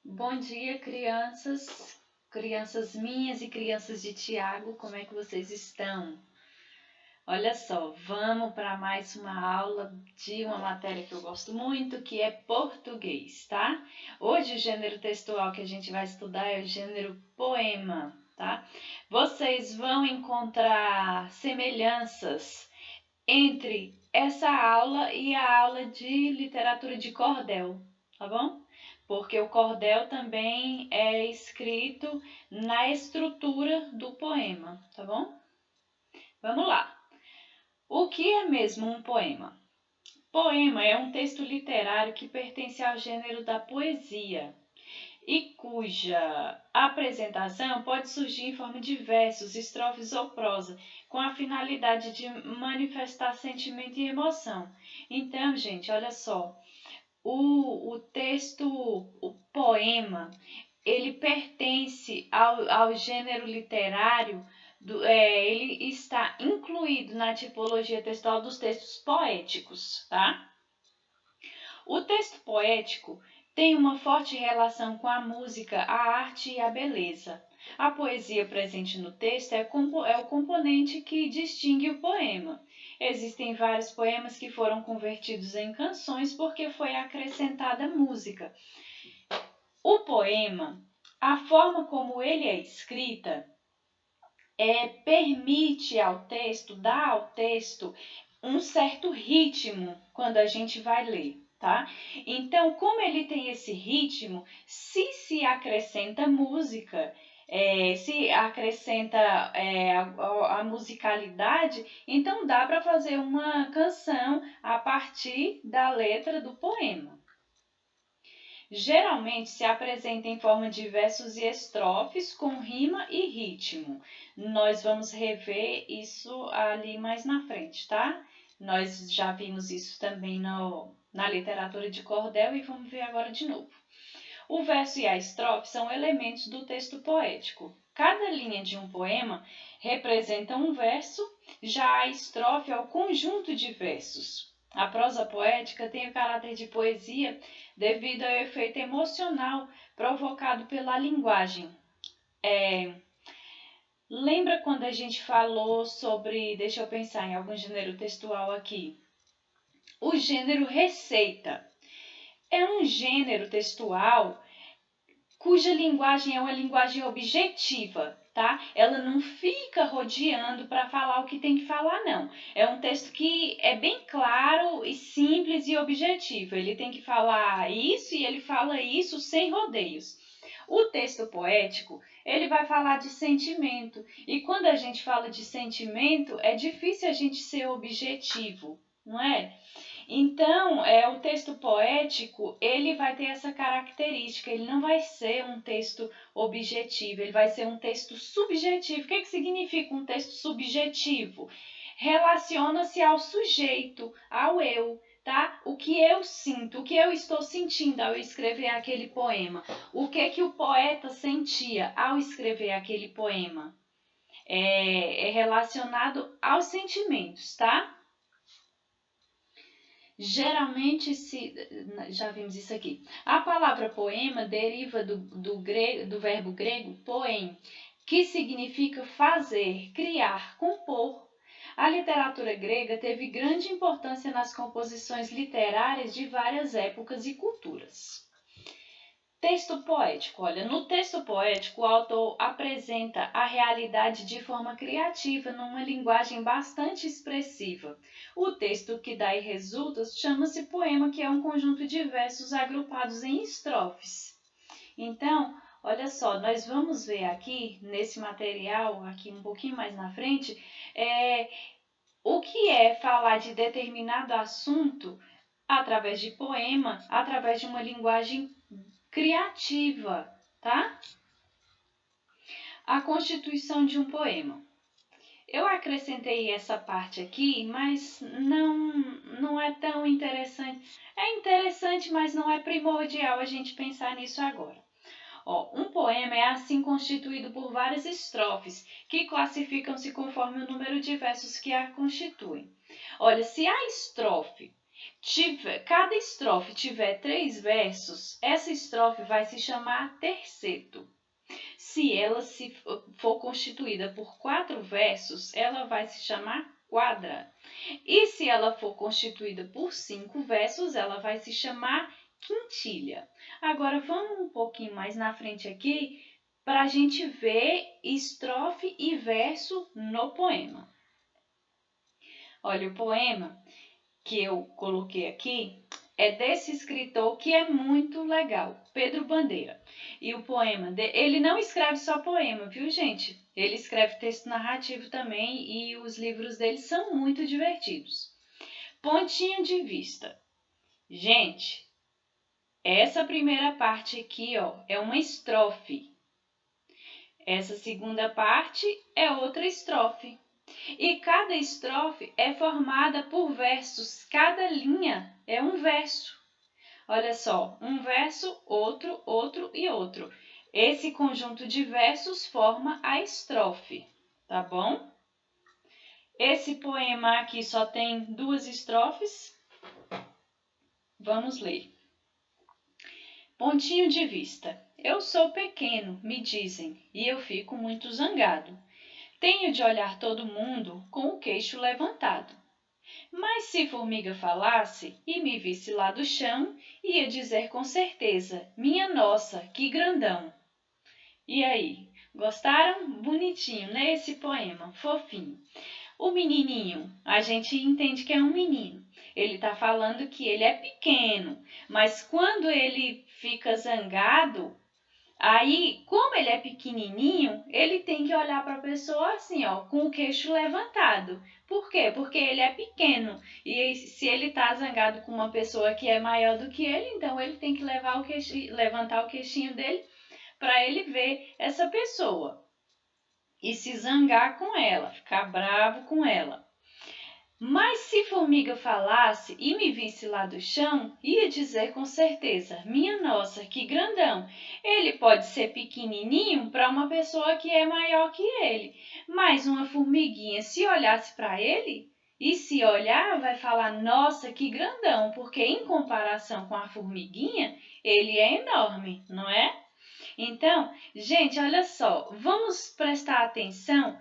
Bom dia, crianças, crianças minhas e crianças de Tiago, como é que vocês estão? Olha só, vamos para mais uma aula de uma matéria que eu gosto muito, que é português, tá? Hoje o gênero textual que a gente vai estudar é o gênero poema, tá? Vocês vão encontrar semelhanças entre essa aula e a aula de literatura de cordel, tá bom? Porque o cordel também é escrito na estrutura do poema, tá bom? Vamos lá. O que é mesmo um poema? Poema é um texto literário que pertence ao gênero da poesia e cuja apresentação pode surgir em forma de versos, estrofes ou prosa, com a finalidade de manifestar sentimento e emoção. Então, gente, olha só, o texto, o poema, ele pertence ao gênero literário, ele está incluído na tipologia textual dos textos poéticos, tá? O texto poético tem uma forte relação com a música, a arte e a beleza. A poesia presente no texto é o componente que distingue o poema. Existem vários poemas que foram convertidos em canções porque foi acrescentada música. O poema, a forma como ele é escrita, permite ao texto, dá ao texto um certo ritmo quando a gente vai ler, tá? Então, como ele tem esse ritmo, se acrescenta música, se acrescenta a musicalidade, então dá para fazer uma canção a partir da letra do poema. Geralmente se apresenta em forma de versos e estrofes com rima e ritmo. Nós vamos rever isso ali mais na frente, tá? Nós já vimos isso também na literatura de cordel e vamos ver agora de novo. O verso e a estrofe são elementos do texto poético. Cada linha de um poema representa um verso, já a estrofe é o conjunto de versos. A prosa poética tem o caráter de poesia devido ao efeito emocional provocado pela linguagem. Lembra quando a gente falou sobre, deixa eu pensar em algum gênero textual aqui, o gênero receita. É um gênero textual cuja linguagem é uma linguagem objetiva, tá? Ela não fica rodeando para falar o que tem que falar, não. É um texto que é bem claro e simples e objetivo. Ele tem que falar isso e ele fala isso sem rodeios. O texto poético, ele vai falar de sentimento. E quando a gente fala de sentimento, é difícil a gente ser objetivo, não é? Então, o texto poético, ele vai ter essa característica, ele não vai ser um texto objetivo, ele vai ser um texto subjetivo. O que significa um texto subjetivo? Relaciona-se ao sujeito, ao eu, tá? O que eu sinto, o que eu estou sentindo ao escrever aquele poema. O que o poeta sentia ao escrever aquele poema. É relacionado aos sentimentos, tá? Geralmente, já vimos isso aqui. A palavra poema deriva do verbo grego poem, que significa fazer, criar, compor. A literatura grega teve grande importância nas composições literárias de várias épocas e culturas. Texto poético. Olha, no texto poético, o autor apresenta a realidade de forma criativa, numa linguagem bastante expressiva. O texto que daí resulta chama-se poema, que é um conjunto de versos agrupados em estrofes. Então, olha só, nós vamos ver aqui, nesse material, aqui um pouquinho mais na frente, o que é falar de determinado assunto através de poema, através de uma linguagem criativa, tá? A constituição de um poema. Eu acrescentei essa parte aqui, mas não é tão interessante. É interessante, mas não é primordial a gente pensar nisso agora. Um poema é assim constituído por várias estrofes, que classificam-se conforme o número de versos que a constituem. Olha, se a estrofe cada estrofe tiver 3 versos, essa estrofe vai se chamar terceto. Se ela for constituída por 4 versos, ela vai se chamar quadra. E se ela for constituída por 5 versos, ela vai se chamar quintilha. Agora vamos um pouquinho mais na frente aqui para a gente ver estrofe e verso no poema. Olha, o poema que eu coloquei aqui é desse escritor que é muito legal, Pedro Bandeira. E o poema, ele não escreve só poema, viu, gente? Ele escreve texto narrativo também e os livros dele são muito divertidos. Pontinho de vista. Gente, essa primeira parte aqui, ó, é uma estrofe. Essa segunda parte é outra estrofe. E cada estrofe é formada por versos. Cada linha é um verso. Olha só, um verso, outro, outro e outro. Esse conjunto de versos forma a estrofe, tá bom? Esse poema aqui só tem 2 estrofes. Vamos ler. Pontinho de vista. Eu sou pequeno, me dizem, e eu fico muito zangado. Tenho de olhar todo mundo com o queixo levantado. Mas se formiga falasse e me visse lá do chão, ia dizer com certeza, minha nossa, que grandão. E aí, gostaram? Bonitinho, né, esse poema, fofinho. O menininho, a gente entende que é um menino. Ele está falando que ele é pequeno, mas quando ele fica zangado, aí, como ele é pequenininho, ele tem que olhar para a pessoa assim, ó, com o queixo levantado. Por quê? Porque ele é pequeno. E se ele está zangado com uma pessoa que é maior do que ele, então ele tem que levantar o queixinho dele para ele ver essa pessoa e se zangar com ela, ficar bravo com ela. Mas se formiga falasse e me visse lá do chão, ia dizer com certeza, minha nossa, que grandão. Ele pode ser pequenininho para uma pessoa que é maior que ele, mas uma formiguinha, se olhasse para ele, e se olhar, vai falar, nossa, que grandão, porque em comparação com a formiguinha, ele é enorme, não é? Então, gente, olha só, vamos prestar atenção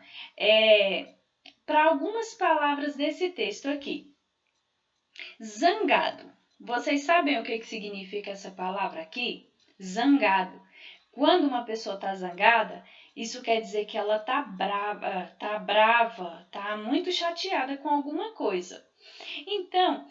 para algumas palavras desse texto aqui. Zangado. Vocês sabem o que significa essa palavra aqui? Zangado. Quando uma pessoa está zangada, isso quer dizer que ela está brava, está muito chateada com alguma coisa. Então,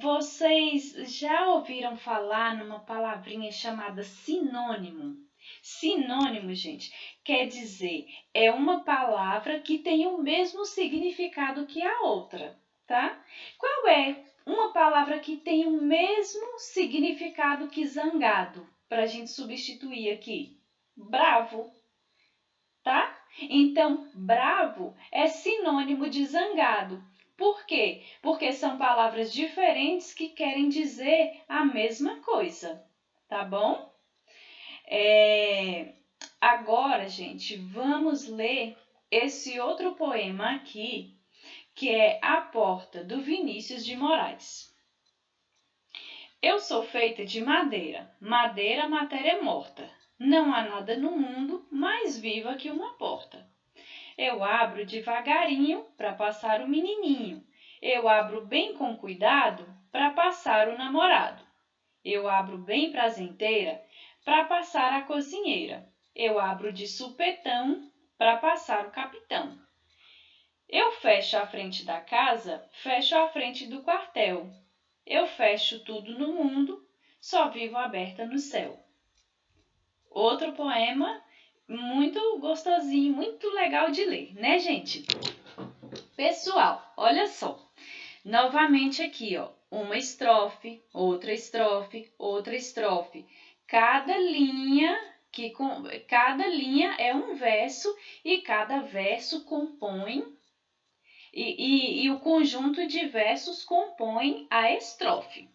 vocês já ouviram falar numa palavrinha chamada sinônimo? Sinônimo, gente, quer dizer, é uma palavra que tem o mesmo significado que a outra, tá? Qual é uma palavra que tem o mesmo significado que zangado? Para a gente substituir aqui. Bravo, tá? Então, bravo é sinônimo de zangado. Por quê? Porque são palavras diferentes que querem dizer a mesma coisa, tá bom? Agora, gente, vamos ler esse outro poema aqui, que é A Porta, do Vinícius de Moraes. Eu sou feita de madeira, madeira, matéria morta. Não há nada no mundo mais viva que uma porta. Eu abro devagarinho para passar o menininho. Eu abro bem com cuidado para passar o namorado. Eu abro bem prazenteira para passar a cozinheira. Eu abro de supetão para passar o capitão. Eu fecho a frente da casa, fecho a frente do quartel. Eu fecho tudo no mundo, só vivo aberta no céu. Outro poema muito gostosinho, muito legal de ler, né, gente? Pessoal, olha só. Novamente aqui, ó, uma estrofe, outra estrofe, outra estrofe. Cada linha é um verso e cada verso compõe e o conjunto de versos compõe a estrofe.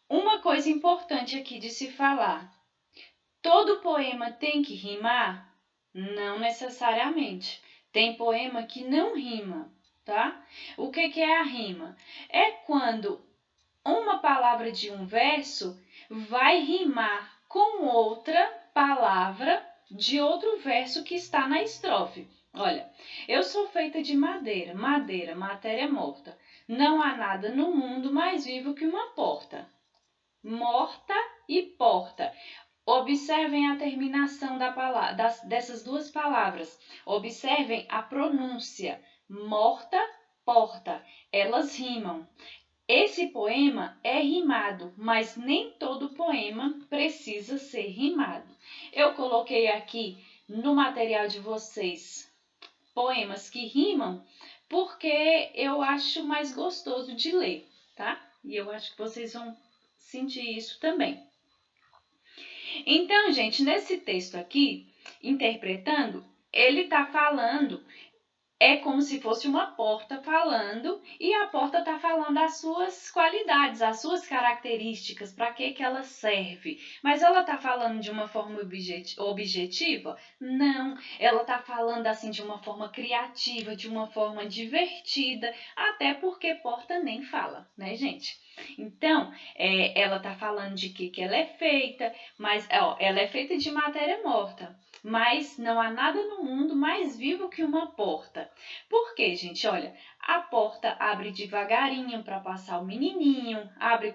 Uma coisa importante aqui de se falar: todo poema tem que rimar? Não necessariamente. Tem poema que não rima, tá? O que é a rima? É quando uma palavra de um verso vai rimar com outra palavra de outro verso que está na estrofe. Olha, eu sou feita de madeira, madeira, matéria morta. Não há nada no mundo mais vivo que uma porta. Morta e porta. Observem a terminação dessas duas palavras. Observem a pronúncia. Morta, porta. Elas rimam. Esse poema é rimado, mas nem todo poema precisa ser rimado. Eu coloquei aqui no material de vocês poemas que rimam porque eu acho mais gostoso de ler, tá? E eu acho que vocês vão sentir isso também. Então, gente, nesse texto aqui, interpretando, ele está falando, é como se fosse uma porta falando, e a porta está falando as suas qualidades, as suas características, para que ela serve. Mas ela está falando de uma forma objetiva? Não, ela está falando assim de uma forma criativa, de uma forma divertida, até porque porta nem fala, né, gente? Então, ela está falando de que ela é feita, mas ela é feita de matéria morta. Mas não há nada no mundo mais vivo que uma porta. Por quê, gente? Olha, a porta abre devagarinho para passar o menininho, abre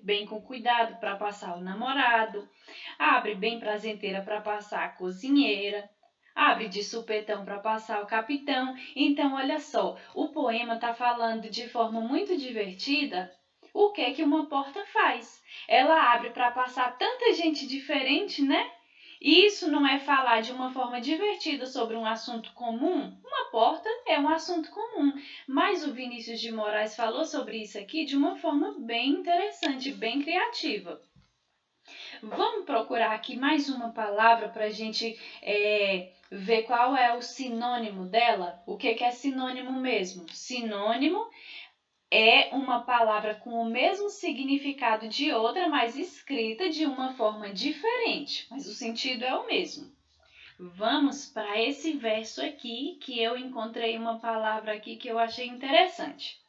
bem com cuidado para passar o namorado, abre bem prazenteira para passar a cozinheira, abre de supetão para passar o capitão. Então, olha só, o poema está falando de forma muito divertida o que uma porta faz. Ela abre para passar tanta gente diferente, né? Isso não é falar de uma forma divertida sobre um assunto comum? Uma porta é um assunto comum, mas o Vinícius de Moraes falou sobre isso aqui de uma forma bem interessante, bem criativa. Vamos procurar aqui mais uma palavra para a gente ver qual é o sinônimo dela? O que é sinônimo mesmo? Sinônimo é uma palavra com o mesmo significado de outra, mas escrita de uma forma diferente, mas o sentido é o mesmo. Vamos para esse verso aqui, que eu encontrei uma palavra aqui que eu achei interessante.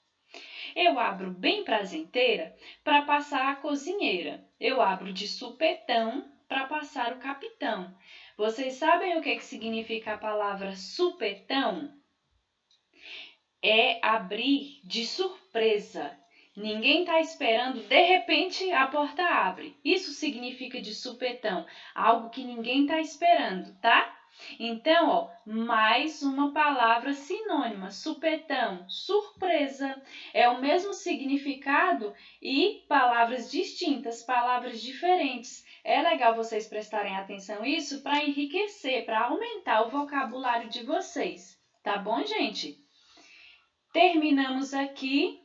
Eu abro bem prazenteira para passar a cozinheira. Eu abro de supetão para passar o capitão. Vocês sabem o que significa a palavra supetão? É abrir de surpresa. Ninguém está esperando, de repente a porta abre. Isso significa de supetão, algo que ninguém está esperando, tá? Então, ó, mais uma palavra sinônima, supetão, surpresa. É o mesmo significado e palavras distintas, palavras diferentes. É legal vocês prestarem atenção nisso para enriquecer, para aumentar o vocabulário de vocês, tá bom, gente? Terminamos aqui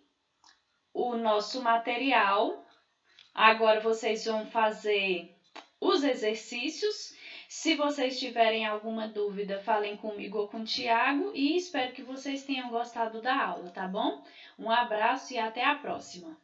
o nosso material. Agora vocês vão fazer os exercícios. Se vocês tiverem alguma dúvida, falem comigo ou com o Tiago e espero que vocês tenham gostado da aula, tá bom? Um abraço e até a próxima!